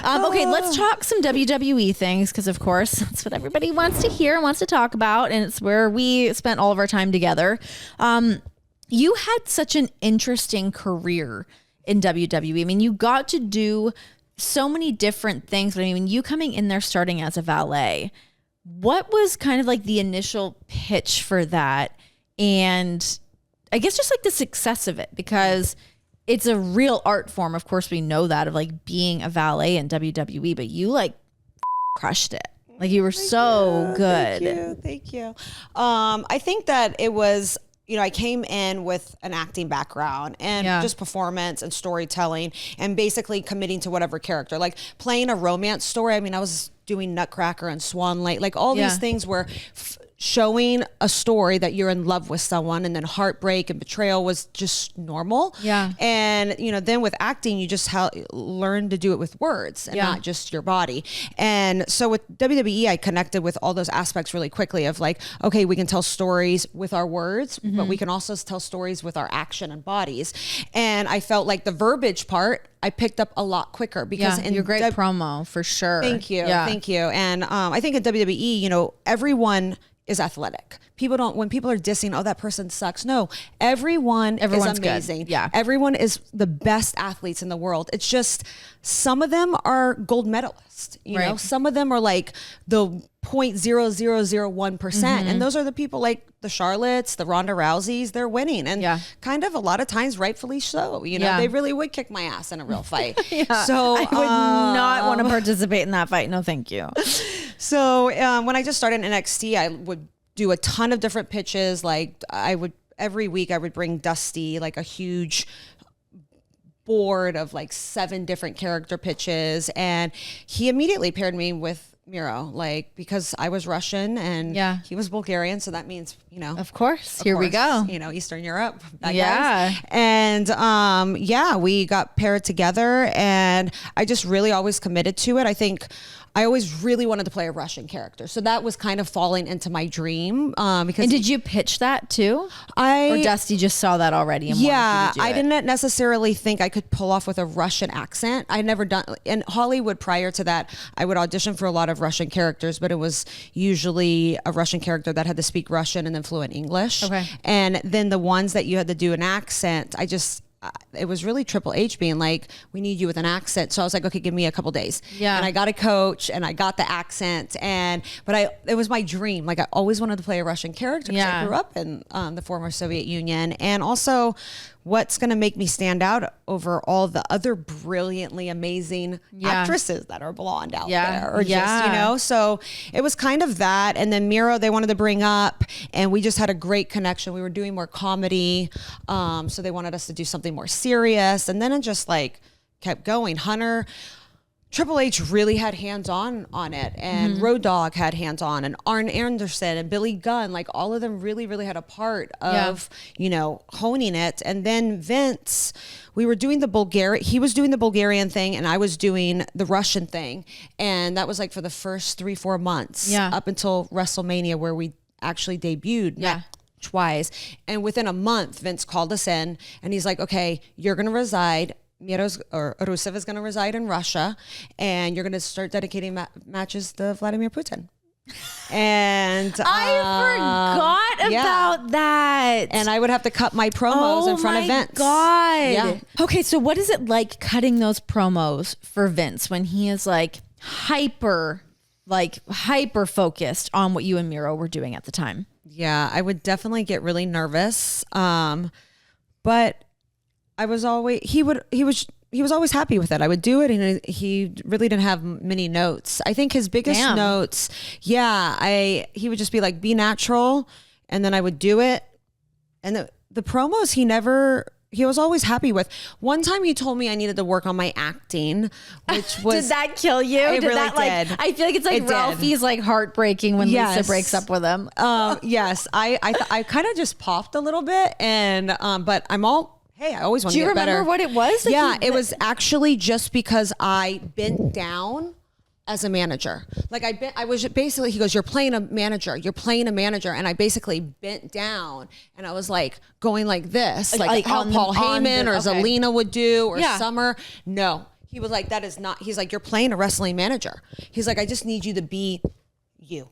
Okay, let's talk some WWE things because, of course, that's what everybody wants to hear and wants to talk about, and it's where we spent all of our time together. You had such an interesting career in WWE. I mean, you got to do so many different things. But I mean, you coming in there starting as a valet, what was kind of like the initial pitch for that? And I guess just like the success of it, because it's a real art form. Of course, we know that, of like being a valet in WWE, but you like crushed it. Like you were so good. Thank you. I think that it was, I came in with an acting background and just performance and storytelling and basically committing to whatever character, like playing a romance story. I mean, I was doing Nutcracker and Swan Lake, like all these things where showing a story that you're in love with someone, and then heartbreak and betrayal was just normal. Yeah. And, then with acting, you just learn to do it with words and not just your body. And so with WWE, I connected with all those aspects really quickly of like, okay, we can tell stories with our words, but we can also tell stories with our action and bodies. And I felt like the verbiage part, I picked up a lot quicker because in your great promo for sure. Thank you. Yeah. Thank you. And I think in WWE, everyone is athletic. When people are dissing, oh, that person sucks. No, everyone's is amazing. Good. Yeah. Everyone is the best athletes in the world. It's just, some of them are gold medalists, you know, some of them are like the 0.0001%. And those are the people like the Charlottes, the Ronda Rouseys, they're winning. And kind of a lot of times, rightfully so, they really would kick my ass in a real fight. So I would not want to participate in that fight. No, thank you. So when I just started in NXT, I would do a ton of different pitches. Like every week I would bring Dusty like a huge board of like 7 different character pitches. And he immediately paired me with Miro, like, because I was Russian and he was Bulgarian. So that means, of course, we go. Eastern Europe. Guys. And we got paired together, and I just really always committed to it. I think I always really wanted to play a Russian character. So that was kind of falling into my dream. Because and did you pitch that too? Or Dusty just saw that already and wanted you to do I didn't necessarily think I could pull off with a Russian accent. I never done, in Hollywood prior to that, I would audition for a lot of Russian characters, but it was usually a Russian character that had to speak Russian and then fluent English. Okay. And then the ones that you had to do an accent, it was really Triple H being like, we need you with an accent. So I was like, okay, give me a couple days. Yeah. And I got a coach and I got the accent, but it was my dream. Like I always wanted to play a Russian character because I grew up in the former Soviet Union. And also what's going to make me stand out over all the other brilliantly amazing actresses that are blonde out there, or just, so it was kind of that. And then Miro, they wanted to bring up, and we just had a great connection. We were doing more comedy. So they wanted us to do something more serious. And then it just like kept going. Triple H really had hands-on on it, and Road Dogg had hands-on, and Arn Anderson and Billy Gunn, like all of them really, really had a part of, honing it. And then Vince, we were doing he was doing the Bulgarian thing and I was doing the Russian thing. And that was like for the first 3-4 months up until WrestleMania, where we actually debuted match-wise. And within a month, Vince called us in and he's like, okay, you're going to reside. Rusev is going to reside in Russia, and you're going to start dedicating matches to Vladimir Putin. And I forgot about that. And I would have to cut my promos in front of Vince. Oh my God. Yeah. Okay, so what is it like cutting those promos for Vince when he is like hyper focused on what you and Miro were doing at the time? Yeah, I would definitely get really nervous. But I was always, he was always happy with it. I would do it, and he really didn't have many notes. I think his biggest notes, he would just be like, be natural. And then I would do it. And the promos, he was always happy with. One time he told me I needed to work on my acting, which was... Did that kill you? It really did. I feel like it's like Ralphie's like heartbreaking when Lisa breaks up with him. Yes. I kind of just popped a little bit, and but I'm all... Hey, I always want to get better. Do you remember what it was? Like it was actually just because I bent down as a manager. Like I was basically, he goes, you're playing a manager. And I basically bent down and I was like going like this, like how Paul Heyman or Zelina would do, or Summer. No, He was like, that is not, he's like, you're playing a wrestling manager. He's like, I just need you to be you.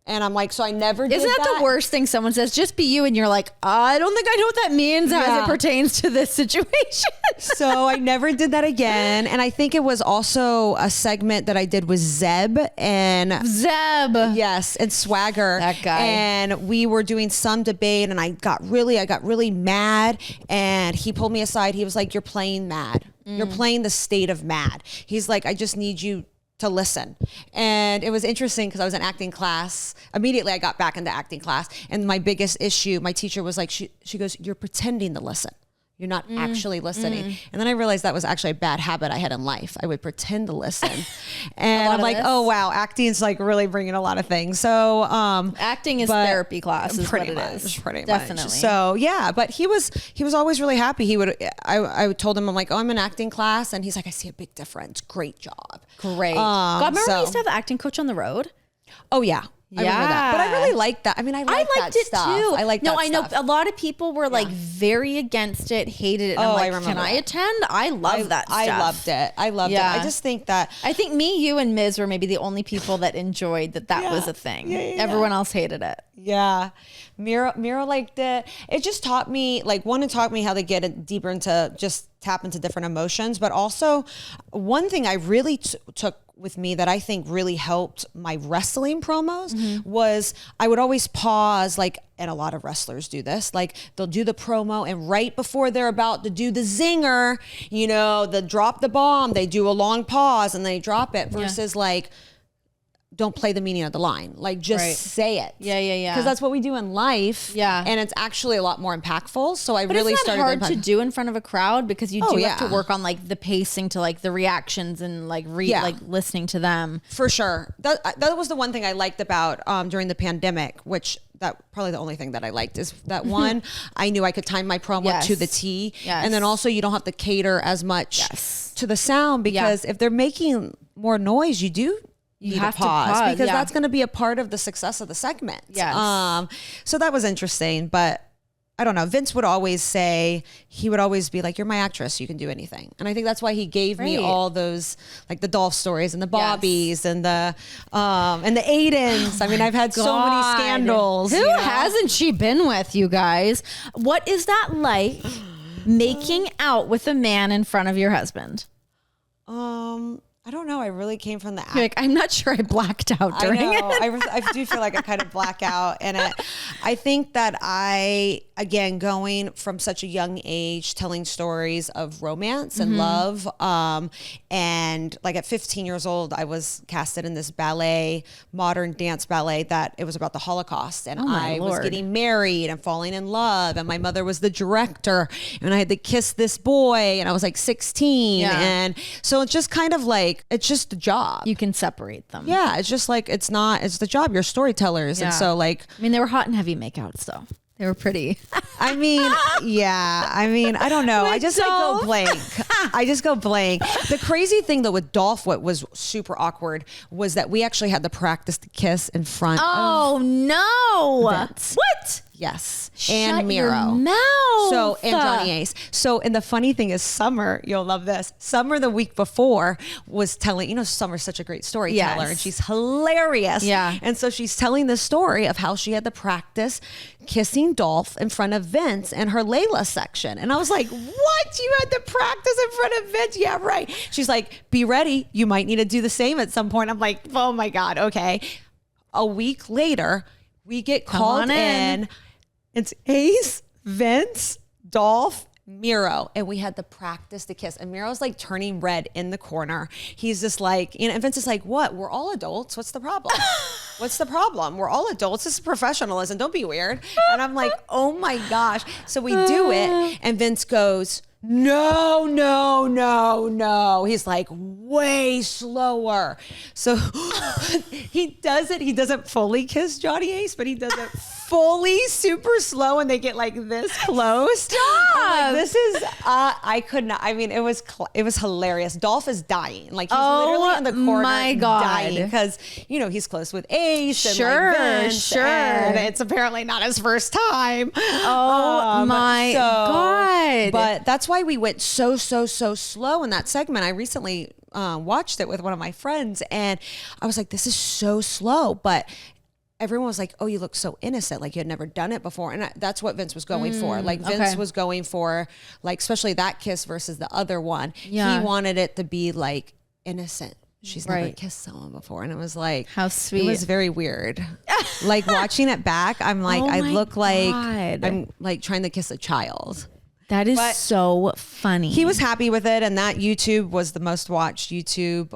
And I'm like, so I never did that. Isn't that the worst thing someone says? Just be you. And you're like, I don't think I know what that means as it pertains to this situation. So I never did that again. And I think it was also a segment that I did with Zeb and yes, and Swagger. That guy. And we were doing some debate and I got really mad. And he pulled me aside. He was like, you're playing mad. You're playing the state of mad. He's like, I just need you to listen. And it was interesting because I was in acting class. Immediately I got back into acting class. And my biggest issue, my teacher was like, she goes, you're pretending to listen. You're not actually listening. And then I realized that was actually a bad habit I had in life. I would pretend to listen. And I'm like, oh, wow, acting's like really bringing a lot of things. So acting is therapy class is pretty what much, it is. Pretty Definitely. much. So yeah, but he was always really happy. I told him, I'm like, oh, I'm in acting class. And he's like, I see a big difference. Great job. Great. God, remember we used to have the acting coach on the road? Oh yeah. I remember that. But I really liked that. I mean, I liked it stuff. Too. I liked that I know a lot of people were like very against it, hated it. And I'm like, I remember can I attend? I love that stuff. I loved it. I just think that. I think me, you, and Miz were maybe the only people that enjoyed that was a thing. Everyone else hated it. Yeah. Mira liked it. It just taught me, it taught me how to get it deeper into just tap into different emotions. But also one thing I really took with me that I think really helped my wrestling promos was I would always pause, and a lot of wrestlers do this, they'll do the promo and right before they're about to do the zinger, the drop the bomb, they do a long pause and they drop it versus don't play the meaning of the line. Just say it. Yeah. Because that's what we do in life. Yeah. And it's actually a lot more impactful. So I but really it's not started hard to do in front of a crowd because you do have to work on the pacing to the reactions and listening to them. For sure. That was the one thing I liked about during the pandemic, which that probably the only thing that I liked is that one, I knew I could time my promo to the T. Yes. And then also you don't have to cater as much to the sound because if they're making more noise, you have to pause because that's going to be a part of the success of the segment. Yes. So that was interesting, but I don't know. Vince would always be like, you're my actress. You can do anything. And I think that's why he gave me all those, the Dolph stories and the Bobbies and the Aidens. I mean, I've had so many scandals. Who hasn't she been with, you guys? What is that like making out with a man in front of your husband? I don't know. I really came from the I'm not sure I blacked out during it. I do feel like I kind of black out in it. I think that again, going from such a young age, telling stories of romance and love. And at 15 years old, I was casted in this ballet, modern dance ballet that it was about the Holocaust. And I was getting married and falling in love. And my mother was the director and I had to kiss this boy and I was 16. Yeah. And so it's just kind of it's just a job. You can separate them. Yeah. It's just it's the job. You're storytellers. Yeah. And so they were hot and heavy makeouts though. They were pretty. I don't know. I just go blank. I just go blank. The crazy thing though with Dolph, what was super awkward was that we actually had to practice the kiss in front of no. Vince. What? Yes. Shut and Miro. Your mouth. And Johnny Ace. So, and the funny thing is Summer, you'll love this. Summer the week before was telling, Summer's such a great storyteller and she's hilarious. Yeah. And so she's telling the story of how she had to practice kissing Dolph in front of Vince and her Layla section. And I was like, what? You had to practice in front of Vince? Yeah, right. She's like, be ready. You might need to do the same at some point. I'm like, oh my God. Okay. A week later, we get called in. It's Ace, Vince, Dolph, Miro, and we had to practice the kiss. And Miro's turning red in the corner. He's just and Vince is like, what? We're all adults. What's the problem? What's the problem? We're all adults. This is professionalism. Don't be weird. And I'm like, oh my gosh. So we do it. And Vince goes, no. He's way slower. So he does it. He doesn't fully kiss Johnny Ace, but he does it fully super slow and they get like this close. Stop. I'm like, this is I could not. I mean, it was hilarious. Dolph is dying. Like he's literally in the corner dying because he's close with Ace and like Vince, and it's apparently not his first time. Oh my God. But that's why we went so slow in that segment. I recently watched it with one of my friends and I was like, this is so slow, but everyone was like, oh, you look so innocent, like you had never done it before. And that's what Vince was going for. Like Vince was going for, like, especially that kiss versus the other one. Yeah. He wanted it to be like innocent. She's never kissed someone before. And it was like, how sweet. It was very weird. Like watching it back, I'm like, I look like I'm like trying to kiss a child. That is so funny. He was happy with it. And that YouTube was the most watched YouTube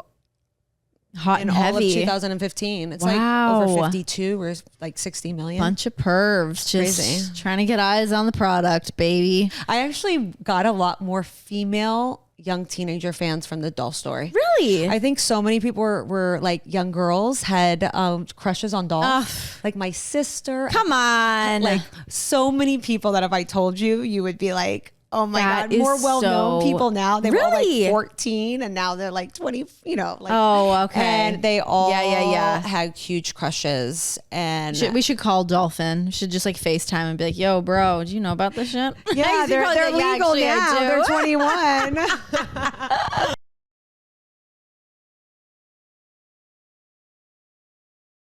hot and all heavy of 2015. It's like over 52 or like 60 million. Bunch of pervs just trying to get eyes on the product, baby. I actually got a lot more female young teenager fans from the Dolph story. Really? I think so many people were like young girls had crushes on Dolph. Like my sister. Come on. Like so many people that if I told you, you would be like, oh my God, more well-known people now. They were all like 14 and now they're like 20, like. Oh, okay. And they all had huge crushes. And we should call Dolphin. We should just like FaceTime and be like, yo, bro, do you know about this shit? Yeah, they're legal now. They're 21.